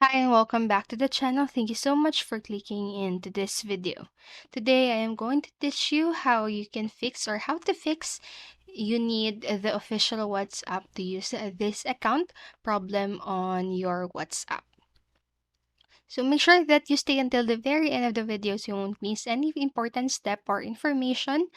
Hi and welcome back to the channel. Thank you so much for clicking into this video. Today I am going to teach you how you can fix or how to fix you need the official WhatsApp to use this account problem on your WhatsApp. So make sure that you stay until the very end of the video so you won't miss any important step or information.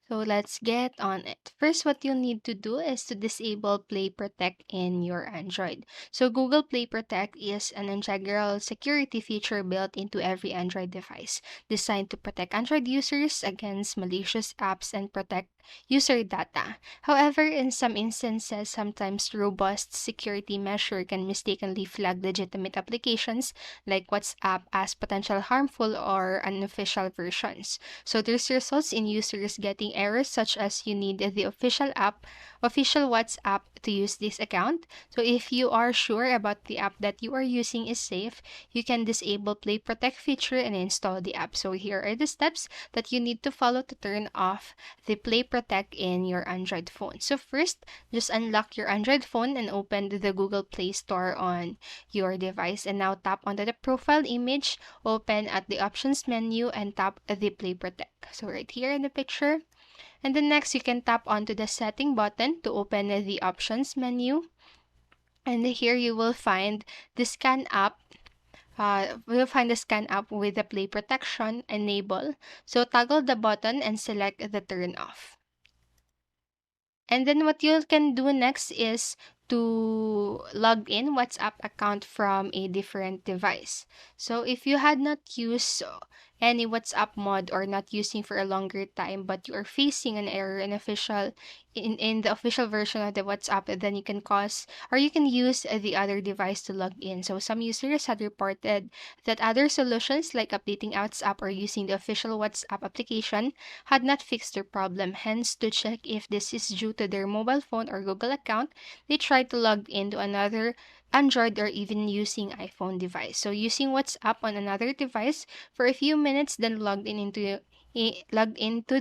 So let's get on it. First, what you'll need to do is to disable Play Protect in your Android. So Google Play Protect is an integral security feature built into every Android device, designed to protect Android users against malicious apps and protect user data. However, in some instances, sometimes robust security measure can mistakenly flag legitimate applications like WhatsApp as potential harmful or unofficial versions. So this results in users getting errors such as you need the official WhatsApp to use this account. So if you are sure about the app that you are using is safe, you can disable Play Protect feature and install the app. So here are the steps that you need to follow to turn off the Play Protect in your Android phone. So first, just unlock your Android phone and open the Google Play Store on your device. And now tap onto the profile image, open at the options menu and tap the Play Protect. So right here in the picture. And then next, you can tap onto the setting button to open the options menu. And here you will find the scan app. We'll find the scan app with the play protection enable. So toggle the button and select the turn off. And then what you can do next is to log in WhatsApp account from a different device. So if you had not used any WhatsApp mod or not using for a longer time, but you are facing an error in the official version of the WhatsApp, then you can you can use the other device to log in. So some users had reported that other solutions like updating WhatsApp or using the official WhatsApp application had not fixed their problem. Hence, to check if this is due to their mobile phone or Google account, they tried to log into another Android or even using iPhone device. So using WhatsApp on another device for a few minutes, then logged into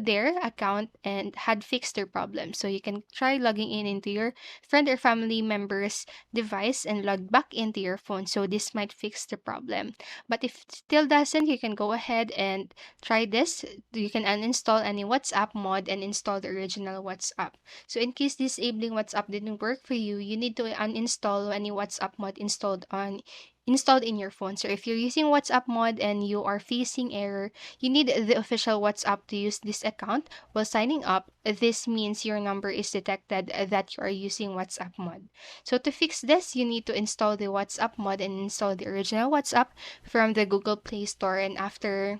their account and had fixed their problem. So you can try logging in into your friend or family member's device and log back into your phone. So this might fix the problem. But if it still doesn't, you can go ahead and try this. You can uninstall any WhatsApp mod and install the original WhatsApp. So in case disabling WhatsApp didn't work for you, you need to uninstall any WhatsApp mod installed in your phone. So if you're using WhatsApp mod and you are facing error, you need the official WhatsApp to use this account while signing up. This means your number is detected that you are using WhatsApp mod. So to fix this, you need to install the WhatsApp mod and install the original WhatsApp from the Google Play Store. And after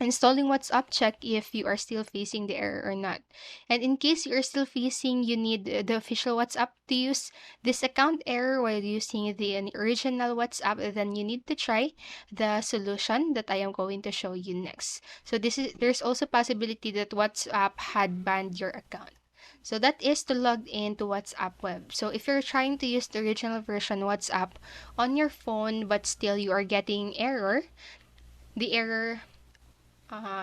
installing WhatsApp, check if you are still facing the error or not. And in case you are still facing, you need the official WhatsApp to use this account error while using the original WhatsApp, then you need to try the solution that I am going to show you next. So there's also possibility that WhatsApp had banned your account. So that is to log in to WhatsApp web. So if you're trying to use the original version WhatsApp on your phone but still you are getting the error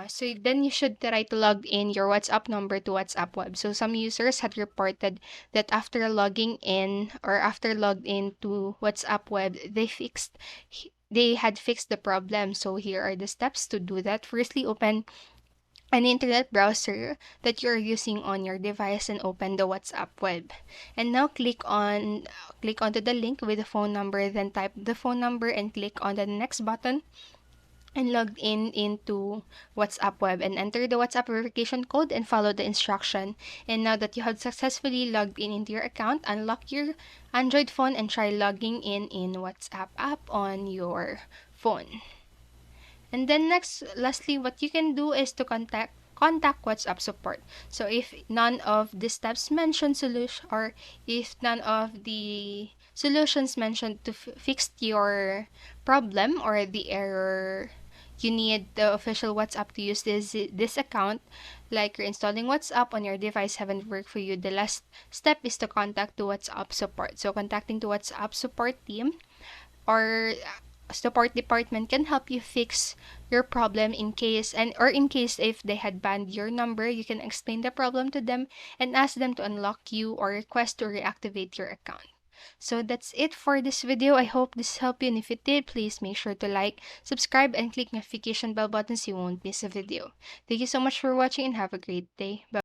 so then you should try to log in your WhatsApp number to WhatsApp web. So some users had reported that after logging in or after logged in to WhatsApp web, they had fixed the problem. So here are the steps to do that. Firstly, open an internet browser that you're using on your device and open the WhatsApp web. And now click onto the link with the phone number, then type the phone number and click on the next button and logged in into WhatsApp web and enter the WhatsApp verification code and follow the instruction. And now that you have successfully logged in into your account, unlock your Android phone and try logging in WhatsApp app on your phone. And then lastly, what you can do is to contact WhatsApp support. So if none of the steps mentioned solution or if none of the solutions mentioned to fix your problem or the error, you need the official WhatsApp to use this account. Like you're installing WhatsApp on your device haven't worked for you, the last step is to contact the WhatsApp support. So contacting the WhatsApp support team or support department can help you fix your problem in case if they had banned your number, you can explain the problem to them and ask them to unlock you or request to reactivate your account. So that's it for this video. I hope this helped you, and if it did, please make sure to like, subscribe, and click notification bell button so you won't miss a video. Thank you so much for watching and have a great day. Bye.